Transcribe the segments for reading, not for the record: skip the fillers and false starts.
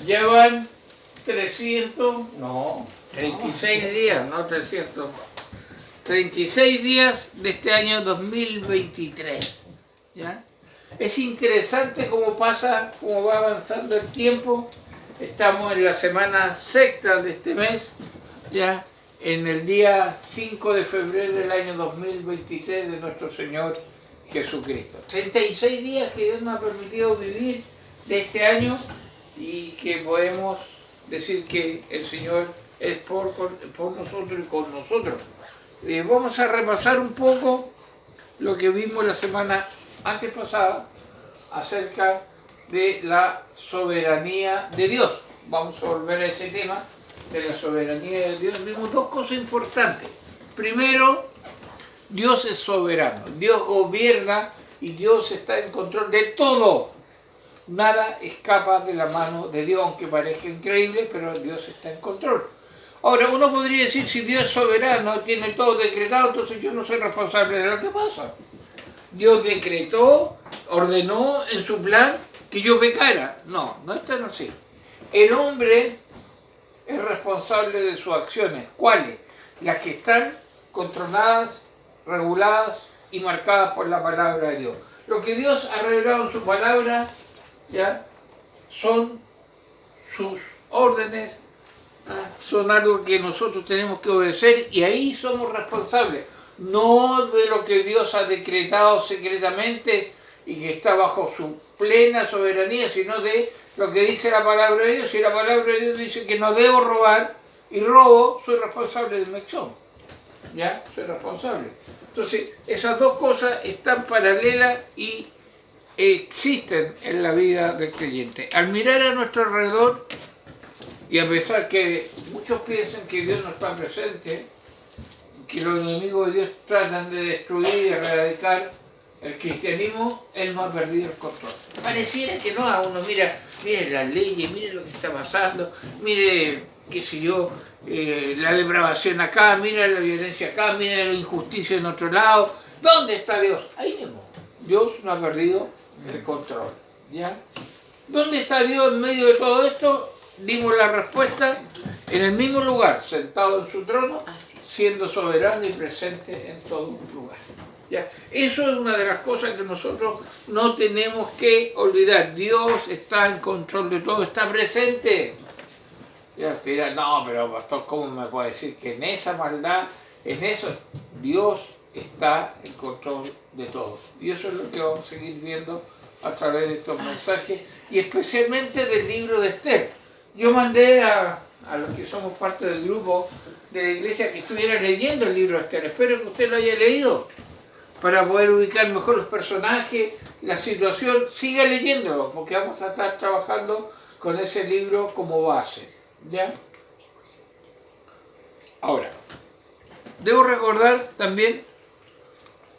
Llevan 36 días, no 300. 36 días de este año 2023. ¿Ya? Es interesante cómo pasa, cómo va avanzando el tiempo. Estamos en la semana sexta de este mes, ya en el día 5 de febrero del año 2023 de nuestro Señor Jesucristo. 36 días que Dios nos ha permitido vivir de este año y que podemos decir que el Señor es por nosotros y con nosotros. Vamos a repasar un poco lo que vimos la semana antes pasada acerca de la soberanía de Dios. Vamos a volver a ese tema de la soberanía de Dios. Vimos dos cosas importantes. Primero, Dios es soberano, Dios gobierna y Dios está en control de todo. Nada escapa de la mano de Dios, aunque parezca increíble, pero Dios está en control. Ahora, uno podría decir, si Dios es soberano, tiene todo decretado, entonces yo no soy responsable de lo que pasa. Dios decretó, ordenó en su plan que yo pecara. No, no es tan así. El hombre es responsable de sus acciones. ¿Cuáles? Las que están controladas, reguladas y marcadas por la palabra de Dios. Lo que Dios ha revelado en su palabra, ¿ya? Son sus órdenes, son algo que nosotros tenemos que obedecer y ahí somos responsables, no de lo que Dios ha decretado secretamente y que está bajo su plena soberanía, sino de lo que dice la palabra de Dios. Si la palabra de Dios dice que no debo robar y robo, soy responsable de mi acción, ¿ya? Soy responsable. Entonces, esas dos cosas están paralelas y existen en la vida del creyente. Al mirar a nuestro alrededor, y a pesar que muchos piensan que Dios no está presente, que los enemigos de Dios tratan de destruir y erradicar el cristianismo, Él no ha perdido el control. Pareciera que no, a uno mire las leyes, mire lo que está pasando, mire, qué sé yo, la depravación acá, mire la violencia acá, mire la injusticia en otro lado. ¿Dónde está Dios? Ahí mismo. Dios no ha perdido el control, ¿ya? ¿Dónde está Dios en medio de todo esto? Dimos la respuesta en el mismo lugar, sentado en su trono, siendo soberano y presente en todo lugar. ¿Ya? Eso es una de las cosas que nosotros no tenemos que olvidar. Dios está en control de todo, está presente. Ya usted dirá, no, pero pastor, ¿cómo me puede decir que en esa maldad, en eso, Dios está en control de todo? Y eso es lo que vamos a seguir viendo a través de estos mensajes y especialmente del libro de Esther. Yo mandé a los que somos parte del grupo de la iglesia que estuvieran leyendo el libro de Esther. Espero que usted lo haya leído para poder ubicar mejor los personajes, la situación. Siga leyéndolo porque vamos a estar trabajando con ese libro como base, ¿ya? Ahora, debo recordar también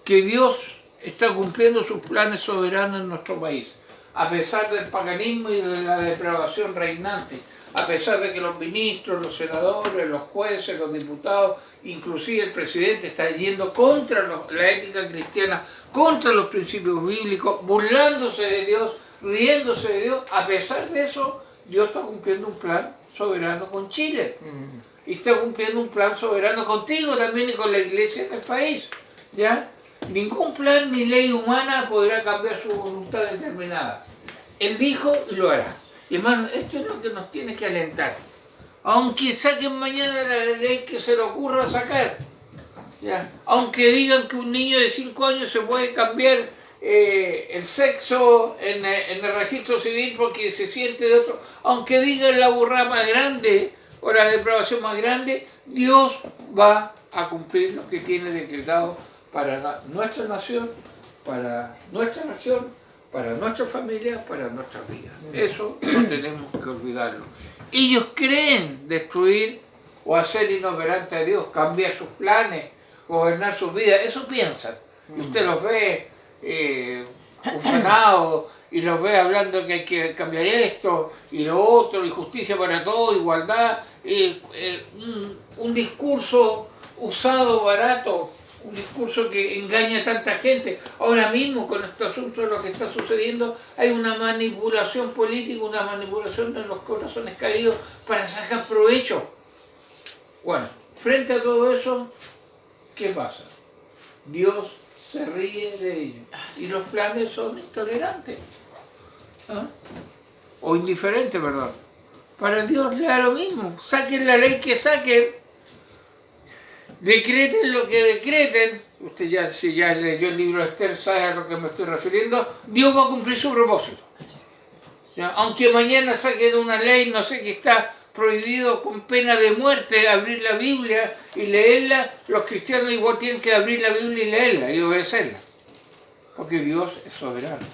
que Dios está cumpliendo sus planes soberanos en nuestro país. A pesar del paganismo y de la depravación reinante, a pesar de que los ministros, los senadores, los jueces, los diputados, inclusive el presidente está yendo contra la ética cristiana, contra los principios bíblicos, burlándose de Dios, riéndose de Dios, a pesar de eso, Dios está cumpliendo un plan soberano con Chile. Y está cumpliendo un plan soberano contigo también y con la iglesia del país, ¿ya? Ningún plan ni ley humana podrá cambiar su voluntad determinada. Él dijo y lo hará. Y hermano, esto es lo que nos tiene que alentar. Aunque saquen mañana la ley que se le ocurra sacar, ¿ya? Aunque digan que un niño de 5 años se puede cambiar el sexo en el registro civil porque se siente de otro, aunque digan la burra más grande o la depravación más grande, Dios va a cumplir lo que tiene decretado para nuestra nación, para nuestra región, para nuestra familia, para nuestras vidas. Eso no tenemos que olvidarlo. Ellos creen destruir o hacer inoperante a Dios, cambiar sus planes, gobernar sus vidas. Eso piensan. Y usted los ve ufanados y los ve hablando que hay que cambiar esto y lo otro, y justicia para todos, igualdad. Un discurso usado, barato, un discurso que engaña a tanta gente. Ahora mismo, con este asunto de lo que está sucediendo, hay una manipulación política, una manipulación de los corazones caídos para sacar provecho. Bueno, frente a todo eso, ¿qué pasa? Dios se ríe de ellos y los planes son intolerantes. ¿Ah? O indiferentes, perdón. Para Dios le da lo mismo. Saquen la ley que saquen. Decreten lo que decreten. Usted ya, si ya leyó el libro de Esther, sabe a lo que me estoy refiriendo. Dios va a cumplir su propósito. ¿Ya? Aunque mañana saquen una ley, no sé, que está prohibido con pena de muerte abrir la Biblia y leerla, los cristianos igual tienen que abrir la Biblia y leerla y obedecerla. Porque Dios es soberano.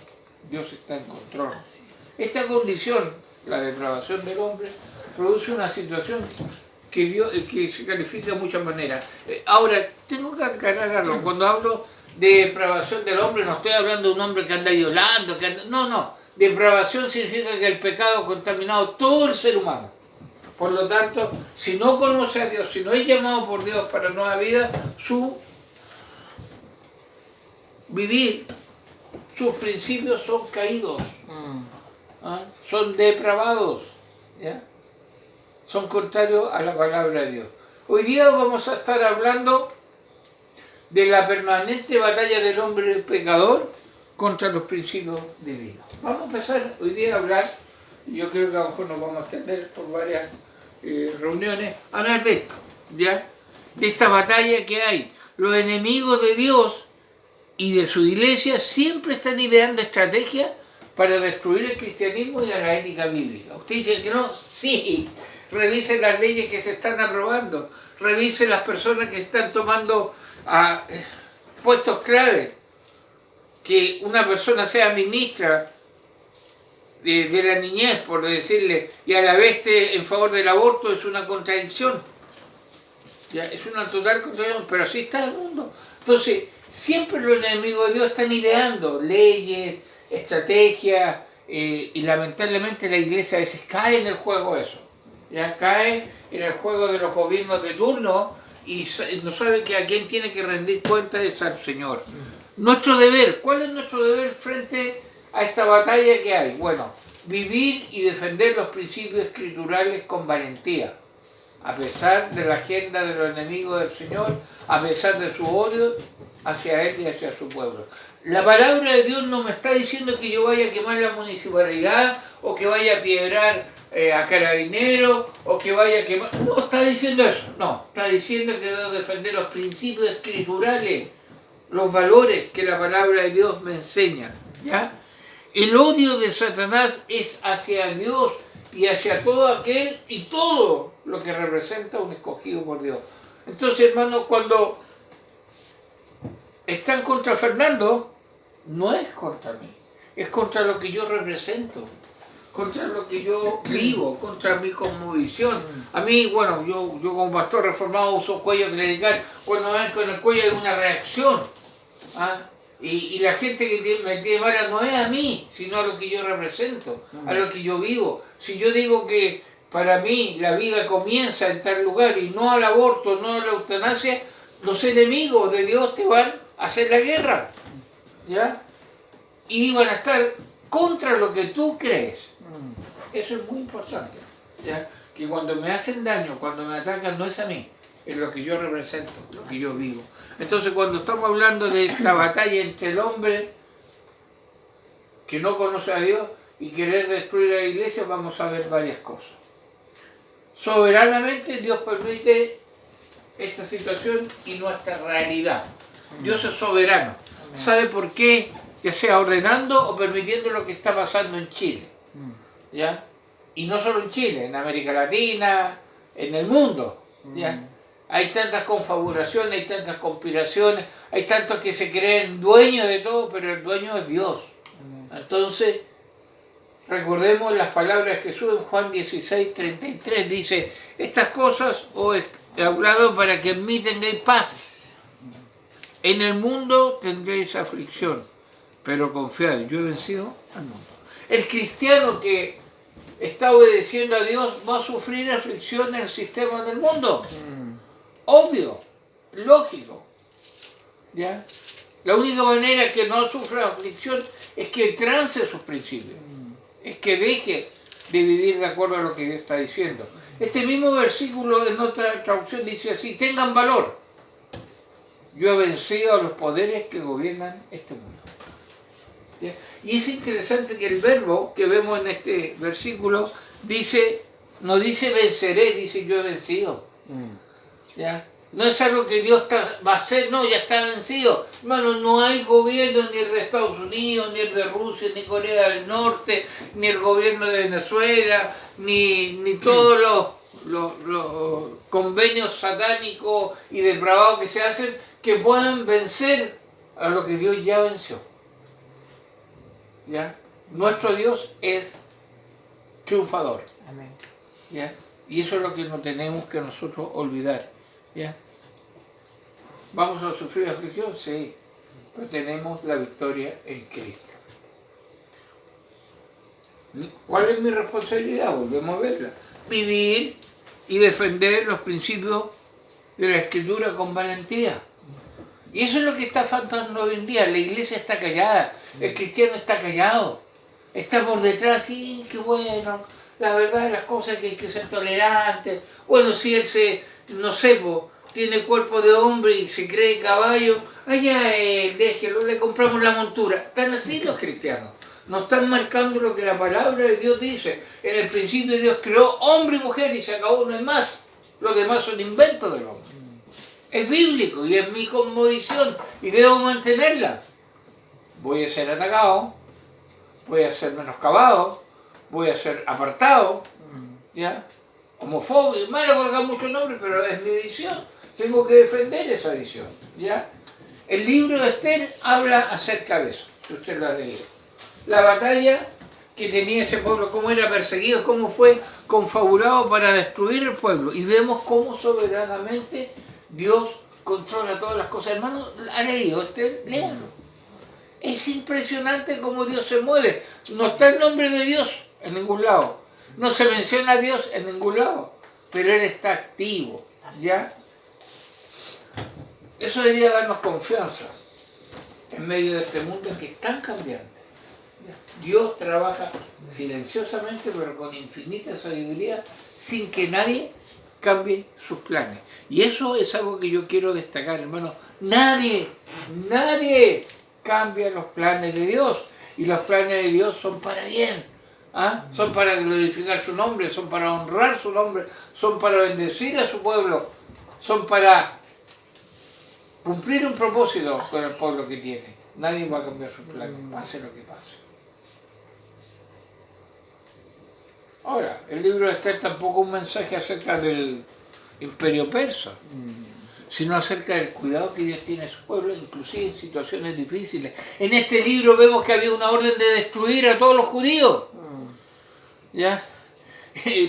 Dios está en control. Esta condición, la depravación del hombre, produce una situación que se califica de muchas maneras. Ahora, tengo que aclarar algo. Cuando hablo de depravación del hombre, no estoy hablando de un hombre que anda violando, no. Depravación significa que el pecado ha contaminado todo el ser humano. Por lo tanto, si no conoce a Dios, si no es llamado por Dios para nueva vida, su vivir, sus principios son caídos, son depravados, ¿ya? Son contrarios a la palabra de Dios. Hoy día vamos a estar hablando de la permanente batalla del hombre pecador contra los principios divinos. Vamos a empezar hoy día a hablar, yo creo que a lo mejor nos vamos a extender por varias reuniones, a hablar de esto, ¿ya? De esta batalla que hay. Los enemigos de Dios y de su iglesia siempre están ideando estrategias para destruir el cristianismo y a la ética bíblica. ¿Usted dice que no? Sí. Revisen las leyes que se están aprobando, revisen las personas que están tomando puestos clave. Que una persona sea ministra de la niñez, por decirle, y a la vez esté en favor del aborto, es una contradicción. ¿Ya? Es una total contradicción, pero así está el mundo. Entonces, siempre los enemigos de Dios están ideando leyes, estrategias, y lamentablemente la iglesia a veces cae en el juego eso. Ya cae en el juego de los gobiernos de turno y no sabe que a quién tiene que rendir cuenta es al Señor. Nuestro deber, ¿cuál es nuestro deber frente a esta batalla que hay? Bueno, vivir y defender los principios escriturales con valentía, a pesar de la agenda de los enemigos del Señor, a pesar de su odio hacia Él y hacia su pueblo. La palabra de Dios no me está diciendo que yo vaya a quemar la municipalidad o que vaya a piedrar a carabineros o que vaya a quemar. No está diciendo eso, no. Está diciendo que debo defender los principios escriturales, los valores que la palabra de Dios me enseña, ¿ya? El odio de Satanás es hacia Dios y hacia todo aquel y todo lo que representa un escogido por Dios. Entonces, hermanos, cuando están contra Fernando, no es contra mí, es contra lo que yo represento, contra lo que yo vivo, contra mi cosmovisión. A mí, bueno, yo como pastor reformado uso cuello clerical, cuando ven con el cuello hay una reacción. Y la gente que me tiene mala no es a mí, sino a lo que yo represento, a lo que yo vivo. Si yo digo que para mí la vida comienza en tal lugar y no al aborto, no a la eutanasia, los enemigos de Dios te van a hacer la guerra, ¿ya? Y van a estar contra lo que tú crees. Eso es muy importante, ¿ya? Que cuando me hacen daño, cuando me atacan, no es a mí, es lo que yo represento, lo que yo vivo. Entonces, cuando estamos hablando de esta batalla entre el hombre que no conoce a Dios y querer destruir a la iglesia, vamos a ver varias cosas. Soberanamente Dios permite esta situación y nuestra realidad. Dios es soberano. ¿Sabe por qué? Ya sea ordenando o permitiendo lo que está pasando en Chile, ¿ya? Y no solo en Chile, en América Latina, en el mundo, ¿ya? Hay tantas confabulaciones, hay tantas conspiraciones, hay tantos que se creen dueños de todo, pero el dueño es Dios. Entonces, recordemos las palabras de Jesús en Juan 16:33, dice, estas cosas os he hablado para que en mí tengáis paz. En el mundo tendréis aflicción, pero confiad, yo he vencido al mundo. El cristiano que está obedeciendo a Dios va a sufrir aflicción en el sistema del mundo. Obvio, lógico. ¿Ya? La única manera que no sufra aflicción es que trance sus principios, es que deje de vivir de acuerdo a lo que Dios está diciendo. Este mismo versículo en otra traducción dice así: tengan valor, yo he vencido a los poderes que gobiernan este mundo. ¿Ya? Y es interesante que el verbo que vemos en este versículo dice, no dice venceré, dice yo he vencido. ¿Ya? No es algo que Dios va a hacer, no, ya está vencido. Hermano, no hay gobierno ni el de Estados Unidos, ni el de Rusia, ni Corea del Norte, ni el gobierno de Venezuela, ni todos los convenios satánicos y depravados que se hacen que puedan vencer a lo que Dios ya venció. ¿Ya? Nuestro Dios es triunfador. Amén. ¿Ya? Y eso es lo que no tenemos que nosotros olvidar. ¿Ya? ¿Vamos a sufrir aflicción? Sí, pero tenemos la victoria en Cristo. ¿Cuál es mi responsabilidad? Volvemos a verla. Vivir y defender los principios de la Escritura con valentía. Y eso es lo que está faltando hoy en día. La iglesia está callada, el cristiano está callado, está por detrás, sí, qué bueno, la verdad, las cosas que hay que ser tolerantes. Bueno, si él no sé, tiene cuerpo de hombre y se cree caballo, allá déjelo, le compramos la montura. Están así los cristianos. No están marcando lo que la palabra de Dios dice. En el principio Dios creó hombre y mujer y se acabó, no hay más. Los demás son inventos del hombre. Es bíblico y es mi cosmovisión y debo mantenerla. Voy a ser atacado, voy a ser menoscabado, voy a ser apartado, ¿ya? Homofóbico, me han colgado muchos nombres, pero es mi visión. Tengo que defender esa visión, ¿ya? El libro de Esther habla acerca de eso, si usted lo ha leído. La batalla que tenía ese pueblo, cómo era perseguido, cómo fue confabulado para destruir el pueblo. Y vemos cómo soberanamente Dios controla todas las cosas. Hermano, ¿ha leído Esther? Léalo. Es impresionante cómo Dios se mueve. No está el nombre de Dios en ningún lado. No se menciona a Dios en ningún lado. Pero Él está activo, ¿ya? Eso debería darnos confianza en medio de este mundo que es tan cambiante. Dios trabaja silenciosamente, pero con infinita sabiduría, sin que nadie cambie sus planes. Y eso es algo que yo quiero destacar, hermano. Nadie cambia los planes de Dios. Y los planes de Dios son para bien. ¿Ah? Son para glorificar su nombre, son para honrar su nombre, son para bendecir a su pueblo, son para cumplir un propósito con el pueblo que tiene. Nadie va a cambiar sus planes, pase lo que pase. Ahora, el libro de Esther tampoco es un mensaje acerca del imperio persa, sino acerca del cuidado que Dios tiene a su pueblo, inclusive en situaciones difíciles. En este libro vemos que había una orden de destruir a todos los judíos. ¿Ya?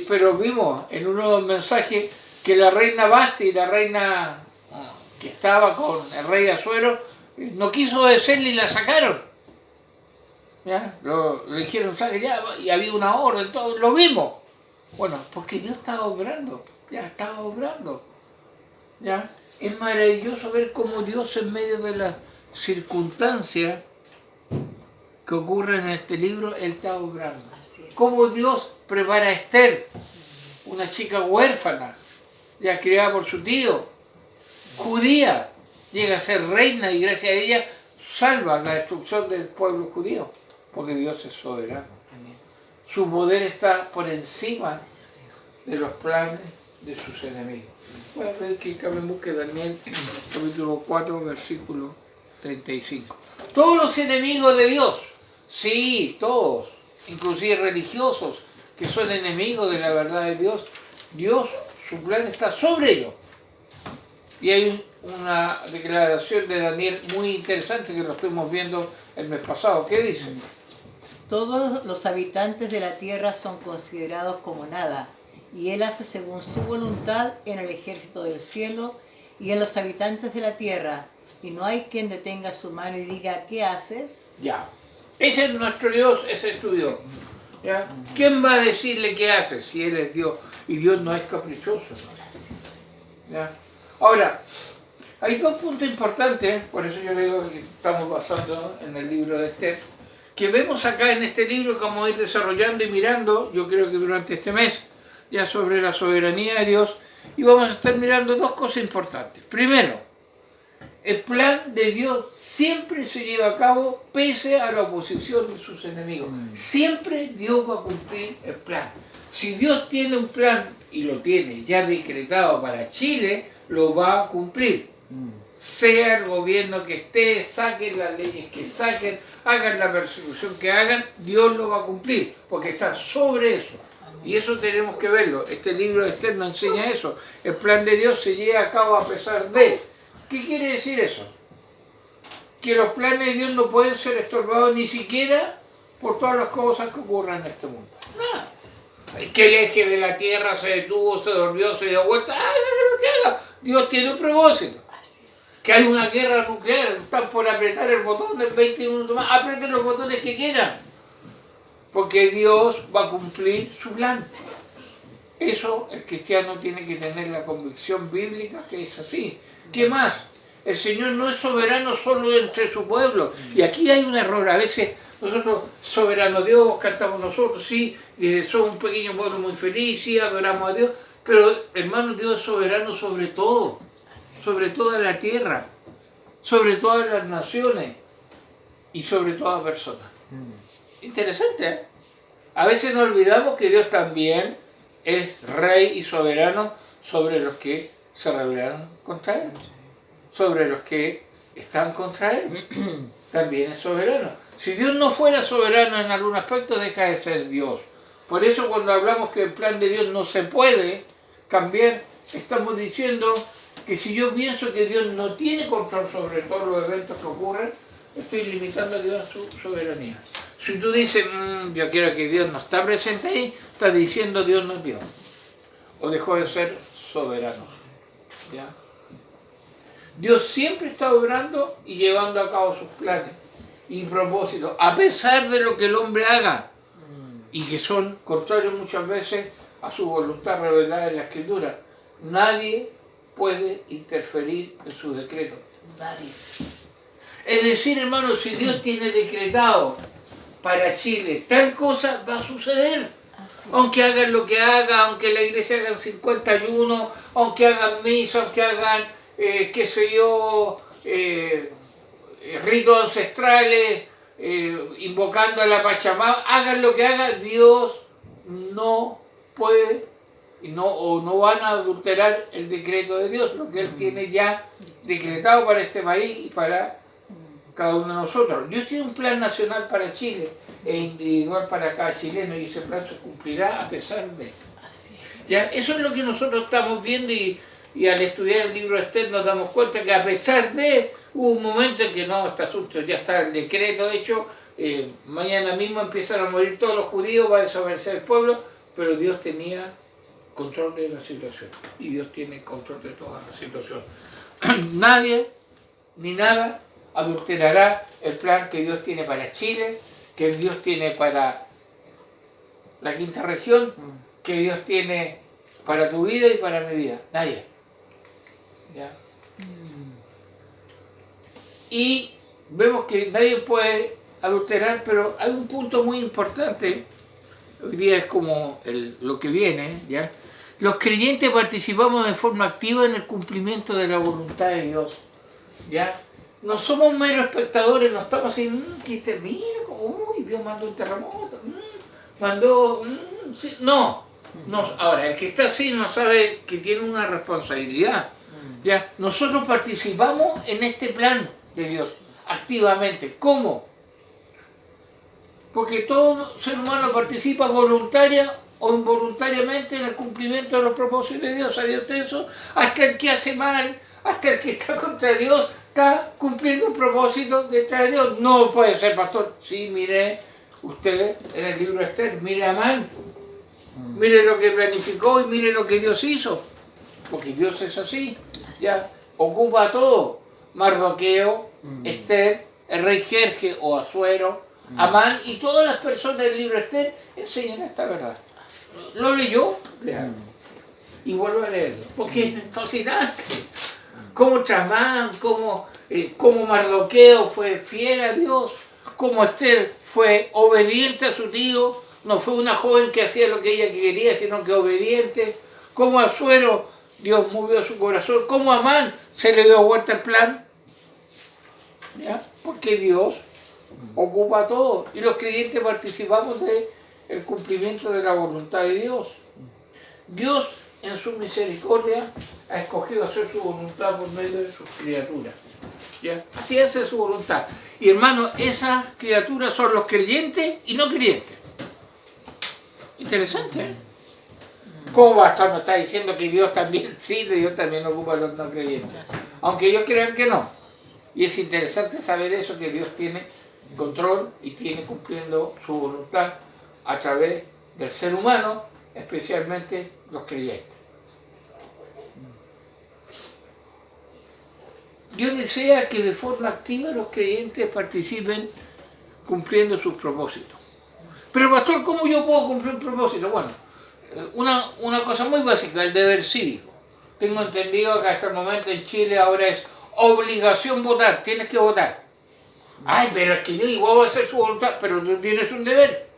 Pero vimos en uno de los mensajes que la reina Basti, la reina que estaba con el rey Asuero, no quiso obedecerle y la sacaron. ¿Ya? Le dijeron, sale ya, y había una orden, todo, lo vimos. Bueno, porque Dios estaba obrando, ya estaba obrando. ¿Ya? Es maravilloso ver cómo Dios en medio de las circunstancias que ocurren en este libro, Él está obrando. Cómo Dios prepara a Esther, una chica huérfana, ya criada por su tío, judía, llega a ser reina y gracias a ella salva la destrucción del pueblo judío. Porque Dios es soberano. Su poder está por encima de los planes de sus enemigos. Voy a ver que busque Daniel, capítulo 4, versículo 35. Todos los enemigos de Dios, sí, todos, inclusive religiosos, que son enemigos de la verdad de Dios, su plan está sobre ellos. Y hay una declaración de Daniel muy interesante que lo estuvimos viendo el mes pasado. ¿Qué dice? Todos los habitantes de la tierra son considerados como nada, y Él hace según su voluntad en el ejército del cielo y en los habitantes de la tierra, y no hay quien detenga su mano y diga, ¿qué haces? Ya. Ese es nuestro Dios, ese es tu Dios. ¿Ya? ¿Quién va a decirle qué haces si Él es Dios? Y Dios no es caprichoso. ¿Ya? Ahora, Hay dos puntos importantes, por eso yo digo que estamos basando en el libro de Esther, que vemos acá en este libro que vamos a ir desarrollando y mirando, yo creo que durante este mes, ya sobre la soberanía de Dios, y vamos a estar mirando dos cosas importantes. Primero, el plan de Dios siempre se lleva a cabo pese a la oposición de sus enemigos. Siempre Dios va a cumplir el plan. Si Dios tiene un plan, y lo tiene ya decretado para Chile, lo va a cumplir. Sea el gobierno que esté, saquen las leyes que saquen, hagan la persecución que hagan, Dios lo va a cumplir, porque está sobre eso. Y eso tenemos que verlo. Este libro de Esther nos enseña eso. El plan de Dios se lleva a cabo a pesar de. ¿Qué quiere decir eso? Que los planes de Dios no pueden ser estorbados ni siquiera por todas las cosas que ocurran en este mundo. Nada. Que el eje de la tierra se detuvo, se volvió, se dio vuelta. Dios tiene un propósito. Que hay una guerra nuclear, están por apretar el botón en 20 minutos más, aprieten los botones que quieran. Porque Dios va a cumplir su plan. Eso el cristiano tiene que tener la convicción bíblica que es así. ¿Qué más? El Señor no es soberano solo entre su pueblo. Y aquí hay un error. A veces nosotros, soberano Dios, cantamos nosotros, sí, somos un pequeño pueblo muy feliz, sí, adoramos a Dios. Pero hermano, Dios es soberano sobre todo. Sobre toda la tierra. Sobre todas las naciones. Y sobre toda persona. Interesante, ¿eh? A veces nos olvidamos que Dios también es rey y soberano sobre los que se rebelaron contra Él, sobre los que están contra Él. También es soberano. Si Dios no fuera soberano en algún aspecto, deja de ser Dios. Por eso cuando hablamos que el plan de Dios no se puede cambiar, estamos diciendo que si yo pienso que Dios no tiene control sobre todos los eventos que ocurren, estoy limitando a Dios a su soberanía. Si tú dices, yo quiero que Dios no está presente ahí, estás diciendo Dios no es Dios. O dejó de ser soberano. ¿Ya? Dios siempre está obrando y llevando a cabo sus planes y propósitos, a pesar de lo que el hombre haga, y que son contrarios muchas veces a su voluntad revelada en la Escritura. Nadie puede interferir en su decreto. Nadie. Es decir, hermanos, si Dios tiene decretado para Chile tal cosa, va a suceder. Aunque hagan lo que hagan, aunque la iglesia hagan 51, aunque hagan misa, aunque hagan, qué sé yo, ritos ancestrales, invocando a la Pachamama, hagan lo que hagan, Dios no puede o no van a adulterar el decreto de Dios, lo que Él tiene ya decretado para este país y para cada uno de nosotros. Dios tiene un plan nacional para Chile e individual para cada chileno, y ese plan se cumplirá a pesar de. ¿Ya? Eso es lo que nosotros estamos viendo, y al estudiar el libro de Esther nos damos cuenta que a pesar de, hubo un momento en que no, este asunto ya está el decreto hecho, mañana mismo empiezan a morir todos los judíos, va a desaparecer el pueblo, pero Dios tenía control de la situación, y Dios tiene control de toda la situación. Nadie ni nada adulterará el plan que Dios tiene para Chile, que Dios tiene para la quinta región, que Dios tiene para tu vida y para mi vida. Nadie. ¿Ya? Y vemos que nadie puede adulterar, pero hay un punto muy importante. Hoy día es como lo que viene, ¿ya? Los creyentes participamos de forma activa en el cumplimiento de la voluntad de Dios, ¿ya? No somos meros espectadores, no estamos así, mira, uy, Dios mandó un terremoto, sí. No. Ahora, el que está así no sabe que tiene una responsabilidad, ¿ya? Nosotros participamos en este plan de Dios, activamente. ¿Cómo? Porque todo ser humano participa voluntaria o involuntariamente en el cumplimiento de los propósitos de Dios. ¿Sabe usted eso? Hasta el que hace mal, hasta el que está contra Dios, está cumpliendo un propósito detrás de Dios. No puede ser, pastor. Sí, mire usted en el libro de Esther, mire a Amán. Mire lo que planificó y mire lo que Dios hizo. Porque Dios es así. Ya ocupa todo. Mardoqueo, Esther, el rey Jerje o Asuero, Amán y todas las personas del libro de Esther enseñan esta verdad. ¿Lo leyó? Léalo. Y vuelvo a leerlo. Porque es fascinante. Cómo Tramán, cómo Mardoqueo fue fiel a Dios, cómo Esther fue obediente a su tío, no fue una joven que hacía lo que ella quería, sino que obediente, cómo Asuero Dios movió su corazón, cómo a Amán se le dio vuelta el plan, ¿ya? Porque Dios ocupa todo y los creyentes participamos del cumplimiento de la voluntad de Dios. Dios en su misericordia ha escogido hacer su voluntad por medio de sus criaturas, ¿ya? Así hace su voluntad. Y hermano, esas criaturas son los creyentes y no creyentes. Interesante, ¿eh? ¿Cómo va a estar? Me está diciendo que Dios también, sí, Dios también ocupa a los no creyentes. Aunque ellos crean que no. Y es interesante saber eso, que Dios tiene control y tiene cumpliendo su voluntad a través del ser humano, especialmente los creyentes. Dios desea que de forma activa los creyentes participen cumpliendo sus propósitos. Pero pastor, ¿cómo yo puedo cumplir un propósito? Bueno, una cosa muy básica, el deber cívico. Tengo entendido que hasta el momento en Chile ahora es obligación votar, tienes que votar. Ay, pero es que yo igual voy a hacer su voluntad, pero tú tienes un deber,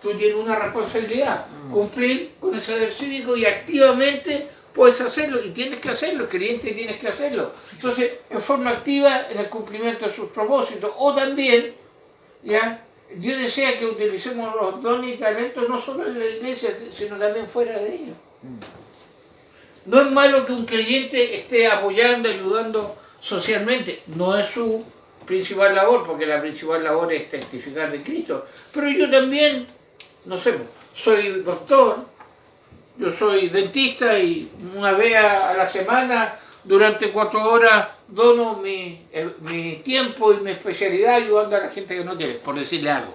tú tienes una responsabilidad, cumplir con ese deber cívico y activamente puedes hacerlo y tienes que hacerlo, creyente tienes que hacerlo. Entonces, en forma activa en el cumplimiento de sus propósitos, o también, ¿ya? Dios desea que utilicemos los dones y talentos no solo en la iglesia, sino también fuera de ella. No es malo que un creyente esté apoyando, ayudando socialmente, no es su principal labor, porque la principal labor es testificar de Cristo. Pero yo también, no sé, soy doctor, yo soy dentista y una vez a la semana, durante 4 horas, dono mi tiempo y mi especialidad ayudando a la gente que no tiene, por decirle algo.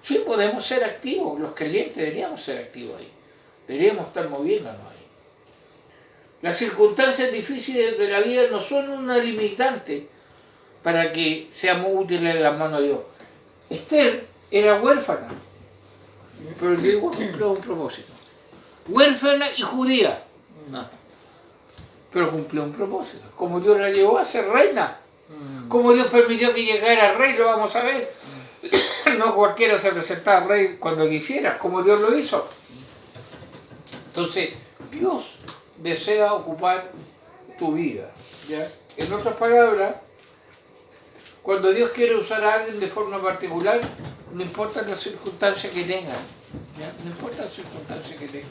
Sí, podemos ser activos, los creyentes deberíamos ser activos ahí, deberíamos estar moviéndonos ahí. Las circunstancias difíciles de la vida no son una limitante para que seamos útiles en las manos de Dios. Esther era huérfana, pero Dios cumplió un propósito. Huérfana y judía, pero cumplió un propósito. Como Dios la llevó a ser reina, como Dios permitió que llegara rey, lo vamos a ver. No cualquiera se presentaba rey cuando quisiera, como Dios lo hizo. Entonces, Dios desea ocupar tu vida, ¿ya? En otras palabras, cuando Dios quiere usar a alguien de forma particular, no importa las circunstancias que tenga, ¿ya? No importa las circunstancias que tenga.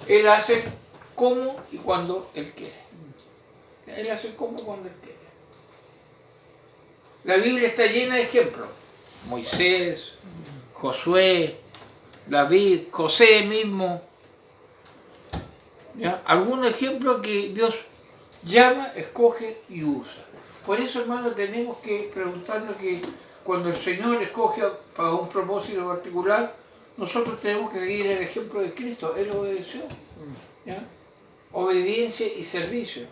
Él hace como y cuando Él quiere. Él hace como y cuando Él quiere. La Biblia está llena de ejemplos. Moisés, Josué, David, José mismo. ¿Ya? Algunos ejemplos que Dios llama, escoge y usa. Por eso, hermano, tenemos que preguntarnos que cuando el Señor escoge para un propósito particular, nosotros tenemos que seguir el ejemplo de Cristo. Él obedeció. ¿Ya? Obediencia y servicio.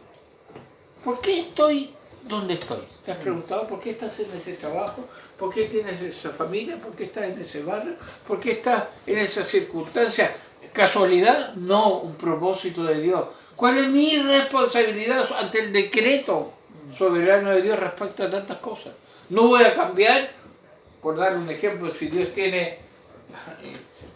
¿Por qué estoy donde estoy? ¿Te has preguntado por qué estás en ese trabajo? ¿Por qué tienes esa familia? ¿Por qué estás en ese barrio? ¿Por qué estás en esa circunstancia? ¿Casualidad? No, un propósito de Dios. ¿Cuál es mi responsabilidad ante el decreto soberano de Dios respecto a tantas cosas? No voy a cambiar, por dar un ejemplo, si Dios tiene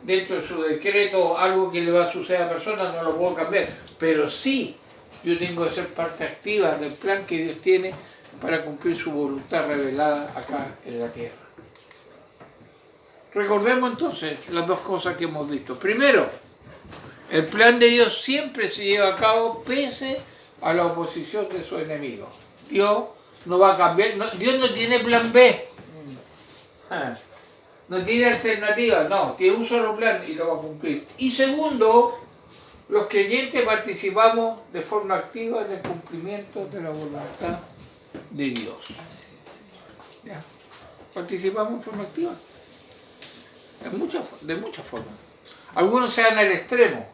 dentro de su decreto algo que le va a suceder a personas, no lo puedo cambiar. Pero sí, yo tengo que ser parte activa del plan que Dios tiene para cumplir su voluntad revelada acá en la tierra. Recordemos entonces las dos cosas que hemos visto. Primero, el plan de Dios siempre se lleva a cabo pese a la oposición de sus enemigos. Dios no va a cambiar, Dios no tiene plan B. No tiene alternativa, no, tiene un solo plan y lo va a cumplir. Y segundo, los creyentes participamos de forma activa en el cumplimiento de la voluntad de Dios. ¿Ya? Participamos en forma activa. De muchas formas. Algunos se dan al extremo.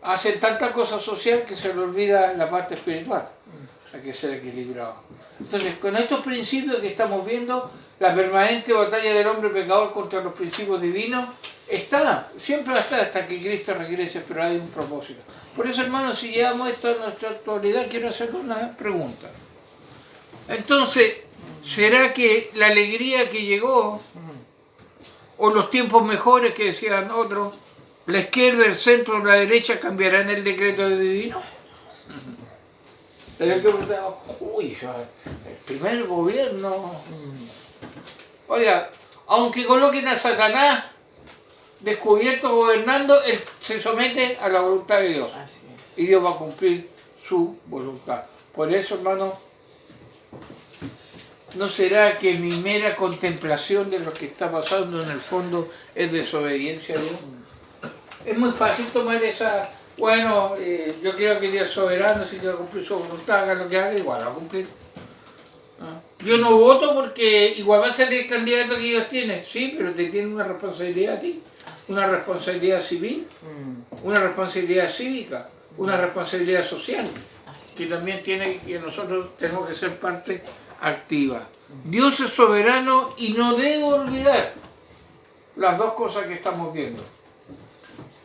Hacen tanta cosa social que se les olvida la parte espiritual. Hay que ser equilibrado. Entonces, con estos principios que estamos viendo, la permanente batalla del hombre pecador contra los principios divinos está, siempre va a estar hasta que Cristo regrese, pero hay un propósito. Por eso, hermanos, si llevamos esto a nuestra actualidad, quiero hacer una pregunta. Entonces, ¿será que la alegría que llegó, o los tiempos mejores que decían otros, la izquierda, el centro o la derecha cambiarán el decreto divino? Pero que uy, el primer gobierno. Oiga, aunque coloquen a Satanás descubierto gobernando, él se somete a la voluntad de Dios. Y Dios va a cumplir su voluntad. Por eso, hermano, ¿no será que mi mera contemplación de lo que está pasando en el fondo es desobediencia a Dios? Es muy fácil tomar esa... Bueno, yo creo que Dios es soberano, si Dios va a cumplir su voluntad, haga lo que haga, igual va a cumplir. Yo no voto porque igual va a ser el candidato que Dios tiene. Sí, pero te tiene una responsabilidad a ti. Una responsabilidad civil, una responsabilidad cívica, una responsabilidad social, que también tiene, que nosotros tenemos que ser parte activa. Dios es soberano y no debo olvidar las dos cosas que estamos viendo.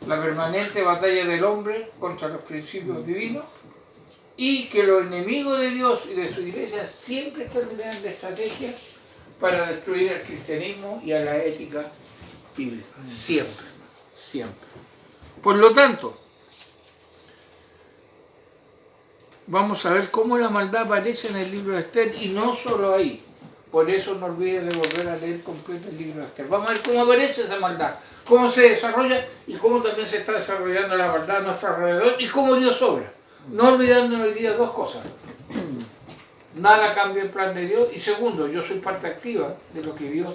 La permanente batalla del hombre contra los principios divinos y que los enemigos de Dios y de su iglesia siempre tendrán estrategias para destruir el cristianismo y a la ética bíblica. Siempre, siempre. Por lo tanto, vamos a ver cómo la maldad aparece en el libro de Esther y no solo ahí. Por eso no olvides de volver a leer completo el libro de Esther. Vamos a ver cómo aparece esa maldad, cómo se desarrolla y cómo también se está desarrollando la maldad a nuestro alrededor y cómo Dios obra. No olvidándonos hoy día dos cosas. Nada cambia el plan de Dios y segundo, yo soy parte activa de lo que Dios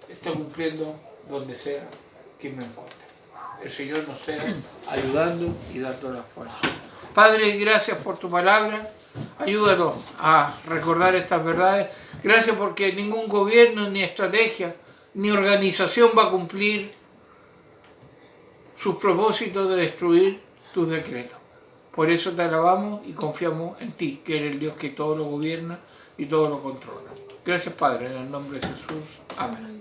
está cumpliendo donde sea que me encuentre. El Señor nos sea ayudando y dando la fuerza. Padre, gracias por tu palabra. Ayúdanos a recordar estas verdades. Gracias porque ningún gobierno, ni estrategia, ni organización va a cumplir sus propósitos de destruir tus decretos. Por eso te alabamos y confiamos en ti, que eres el Dios que todo lo gobierna y todo lo controla. Gracias, Padre, en el nombre de Jesús. Amén.